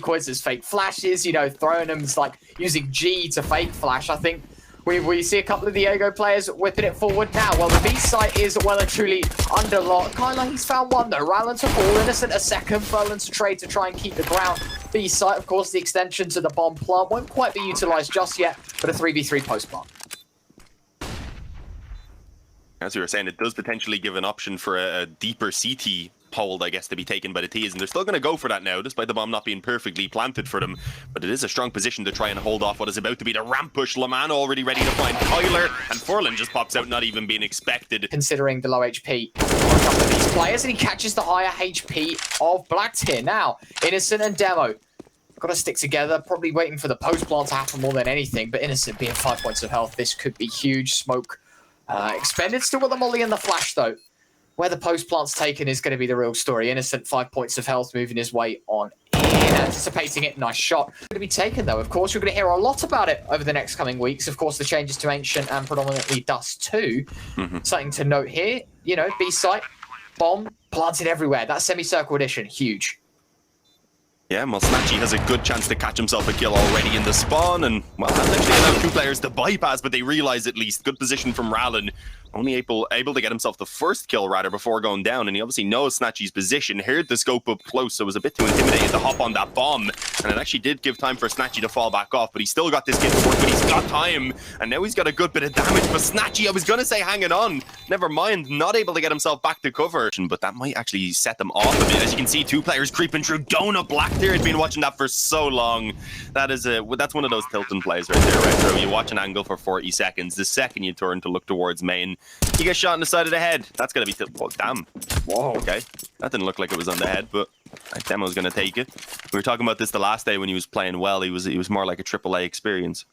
decoys, there's fake flashes, you know, throwing them like using G to fake flash. I think we see a couple of the Diego players whipping it forward now. Well, the B site is well and truly under lock. Kyla, he's found one though. Rallen to fall, Innocent a second, Furlan to trade to try and keep the ground. B site, of course, the extension to the bomb plant won't quite be utilized just yet, but a 3v3 post plant. As you were saying, it does potentially give an option for a deeper CT hold, I guess, to be taken by the T's, and they're still going to go for that now, despite the bomb not being perfectly planted for them. But it is a strong position to try and hold off what is about to be the ramp push. Leman already ready to find Kyler, and Furlan just pops out, not even being expected. Considering the low HP for a couple of these players, and he catches the higher HP of Blacked here. Now, Innocent and Demo got to stick together, probably waiting for the post plant to happen more than anything, but Innocent being 5 points of health, this could be huge. Smoke expended, still with the molly and the flash though. Where the post plant's taken is going to be the real story. Innocent, 5 points of health, moving his way on in, anticipating it. Nice shot. Going to be taken though. Of course, you're going to hear a lot about it over the next coming weeks. Of course, the changes to Ancient and predominantly Dust too. Something to note here, you know, B site, bomb planted everywhere. That semicircle addition, huge. Yeah, well, Snatchy has a good chance to catch himself a kill already in the spawn, and, well, that actually allowed two players to bypass, but they realize at least. Good position from Rallen. Only able to get himself the first kill, rather, before going down, and he obviously knows Snatchy's position, heard the scope up close, so was a bit too intimidated to hop on that bomb, and it actually did give time for Snatchy to fall back off, but he's still got this kid to work, but he's got time, and now he's got a good bit of damage, but Snatchy, I was going to say hanging on, never mind, not able to get himself back to cover, but that might actually set them off a bit. As you can see, two players creeping through. Donut Black there had been watching that for so long. That's one of those Tilton plays right there, Retro. You watch an angle for 40 seconds, the second you turn to look towards main, you get shot in the side of the head. That's gonna be oh, damn. Whoa. Okay, that didn't look like it was on the head, but Demo's gonna take it. We were talking about this the last day when he was playing well. He was more like a AAA experience.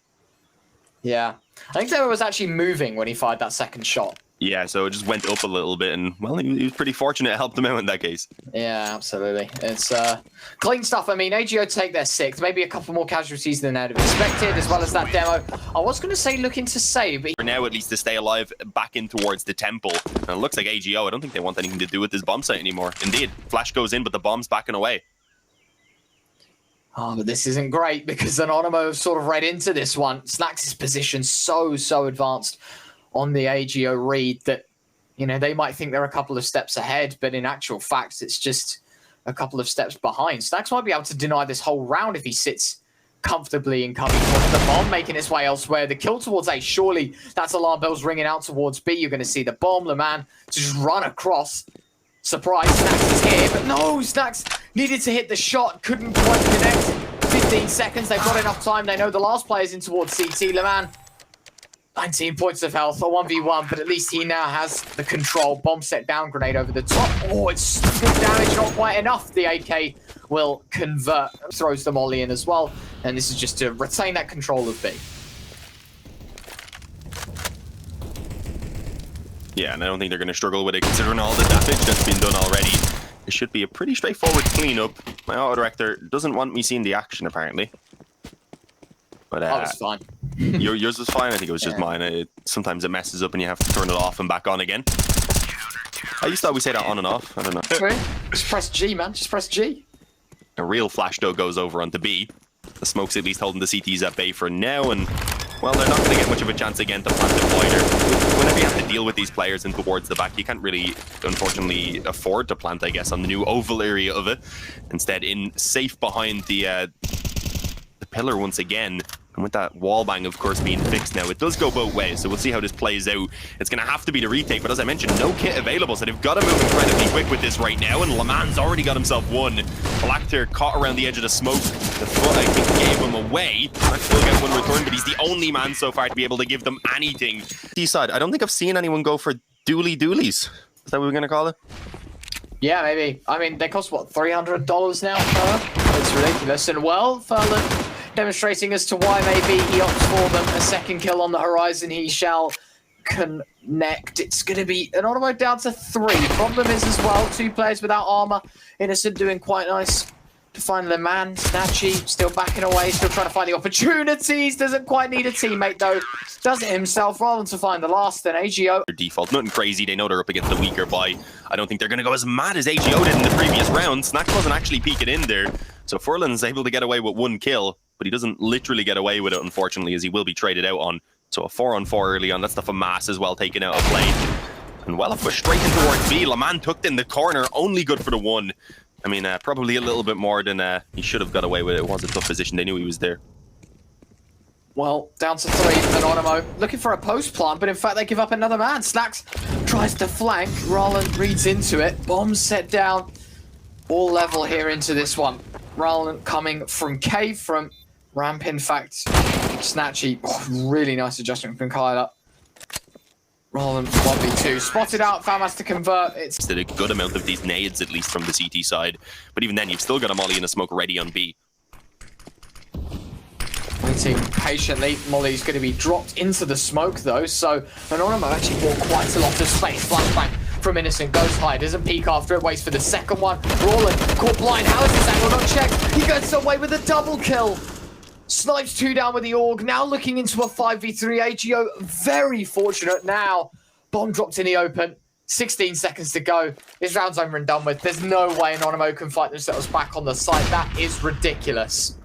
Yeah, I think Demo was actually moving when he fired that second shot. Yeah, so it just went up a little bit, and, well, he was pretty fortunate it helped him out in that case. Yeah, absolutely. It's clean stuff. I mean, AGO take their sixth, maybe a couple more casualties than I'd have expected, as well as that Demo. I was going to say looking to save, but... For now, at least, to stay alive back in towards the temple. And it looks like AGO, I don't think they want anything to do with this bomb site anymore. Indeed, flash goes in, but the bomb's backing away. Oh, but this isn't great, because Anonymo sort of read into this one. Snacks' position so advanced on the AGO read that, you know, they might think they're a couple of steps ahead, but in actual fact, it's just a couple of steps behind. Snacks might be able to deny this whole round if he sits comfortably in coming towards the bomb, making its way elsewhere. The kill towards A, surely that's alarm bells ringing out towards B. You're going to see the bomb, Leman to just run across. Surprise, Snacks is here, but no, Snacks needed to hit the shot, couldn't quite connect. 15 seconds, they've got enough time. They know the last player's in towards CT. Leman, 19 points of health, a 1v1, but at least he now has the control. Bomb set down, grenade over the top. Oh, it's good damage, not quite enough. The AK will convert, throws the molly in as well. And this is just to retain that control of B. Yeah, and I don't think they're going to struggle with it, considering all the damage that's been done already. It should be a pretty straightforward cleanup. My auto director doesn't want me seeing the action, apparently. But that was fine. Yours was fine. I think it was just mine. Sometimes it messes up and you have to turn it off and back on again. I used to always say that on and off. I don't know. Just press G, man. Just press G. A real flash, though, goes over onto B. The smoke's at least holding the CTs at bay for now, and, well, they're not going to get much of a chance again to plant it wider. Whenever you have to deal with these players and towards the back, you can't really, unfortunately, afford to plant, I guess, on the new oval area of it. Instead, in safe behind the pillar once again. And with that wall bang, of course, being fixed now, it does go both ways, so we'll see how this plays out. It's going to have to be the retake, but as I mentioned, no kit available, so they've got to move incredibly quick with this right now, and Leman's already got himself one. Blackter caught around the edge of the smoke. The foot, I think, gave him away. Might still get one return, but he's the only man so far to be able to give them anything. D-side, I don't think I've seen anyone go for doolies. Is that what we're going to call it? Yeah, maybe. I mean, they cost, what, $300 now? It's ridiculous. And, well, Furlan demonstrating as to why maybe he opts for them. A second kill on the horizon. He shall connect. It's going to be Anonymo down to 3. Problem is as well, 2 players without armor. Innocent doing quite nice to find Leman. Snatchy still backing away, still trying to find the opportunities. Doesn't quite need a teammate though. Does it himself rather than to find the last. Then AGO. Their default, nothing crazy. They know they're up against the weaker buy. I don't think they're going to go as mad as AGO did in the previous round. Snacks wasn't actually peeking in there. So Furlan's able to get away with 1 kill, but he doesn't literally get away with it, unfortunately, as he will be traded out on. So a 4-on-4 early on. That's the FAMAS as well, taken out of play. And well, if we're straight in towards B, Laman tucked in the corner, only good for the 1. I mean, probably a little bit more than he should have got away with it. It was a tough position. They knew he was there. Well, down to 3, Anonymo looking for a post plant, but in fact they give up another man. Slacks tries to flank, Roland reads into it, bombs set down, all level here into this one. Roland coming from cave, from ramp in fact. Snatchy, really nice adjustment from Kyler. Roland 1v2, spotted out, FAMAS to convert. It's did a good amount of these nades, at least from the CT side, but even then you've still got a molly and a smoke ready on B. Waiting patiently. Molly's going to be dropped into the smoke though, so Anonymo actually bought quite a lot of space. Flashbang from Innocent, goes high, doesn't peek after it, waits for the second one. Roland caught blind. How is this angle not checked? He gets away with a double kill. Snipes 2 down with the AUG, now looking into a 5v3. AGO very fortunate now. Bomb dropped in the open. 16 seconds to go. This round's over and done with. There's no way Anonymo can fight themselves back on the site. That is ridiculous.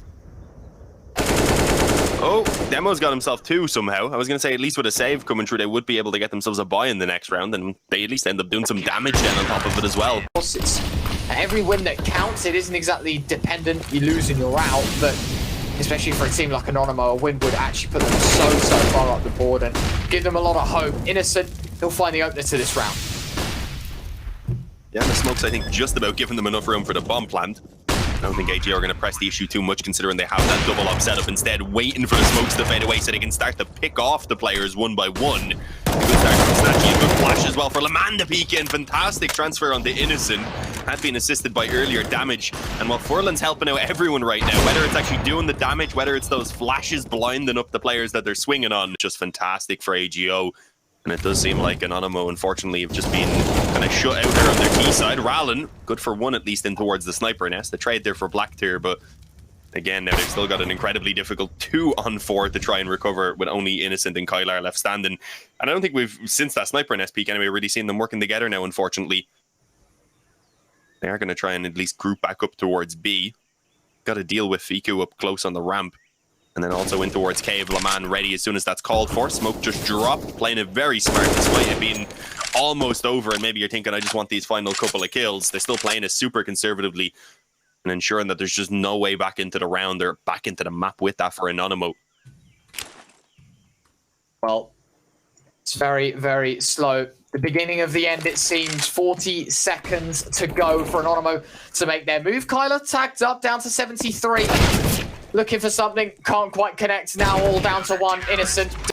Oh, Demo's got himself 2 somehow. I was going to say, at least with a save coming through, they would be able to get themselves a buy in the next round, and they at least end up doing some damage then on top of it as well. Of course, it's every win that counts. It isn't exactly dependent. You lose and you're out, but especially for a team like Anonymo, a win would actually put them so far up the board and give them a lot of hope. Innocent, he'll find the opener to this round. Yeah, the smoke's, I think, just about giving them enough room for the bomb plant. I don't think AG are going to press the issue too much, considering they have that double up setup instead, waiting for the smokes to fade away so they can start to pick off the players one by one. Good start from Snatchy, a good flash as well for Laman to peek in. Fantastic transfer on the Innocent. Had been assisted by earlier damage. And while Furlan's helping out everyone right now, whether it's actually doing the damage, whether it's those flashes blinding up the players that they're swinging on, just fantastic for AGO. And it does seem like Anonymo, unfortunately, have just been kind of shut out there on their T side. Rallen, good for 1 at least in towards the sniper nest. The trade there for Black Tier, but again, now they've still got an incredibly difficult 2-on-4 to try and recover with only Innocent and Kylar left standing. And I don't think we've, since that sniper nest peak anyway, really seen them working together now, unfortunately. They are going to try and at least group back up towards B. Got to deal with Fiku up close on the ramp. And then also in towards Cave, Laman ready as soon as that's called for. Smoke just dropped, playing it very smart despite it being almost over. And maybe you're thinking, I just want these final couple of kills. They're still playing it super conservatively and ensuring that there's just no way back into the round or back into the map with that for Anonymo. Well, it's very slow. The beginning of the end, it seems. 40 seconds to go for Anonymo to make their move. Kyler tagged up down to 73. Looking for something, can't quite connect. Now all down to 1. Innocent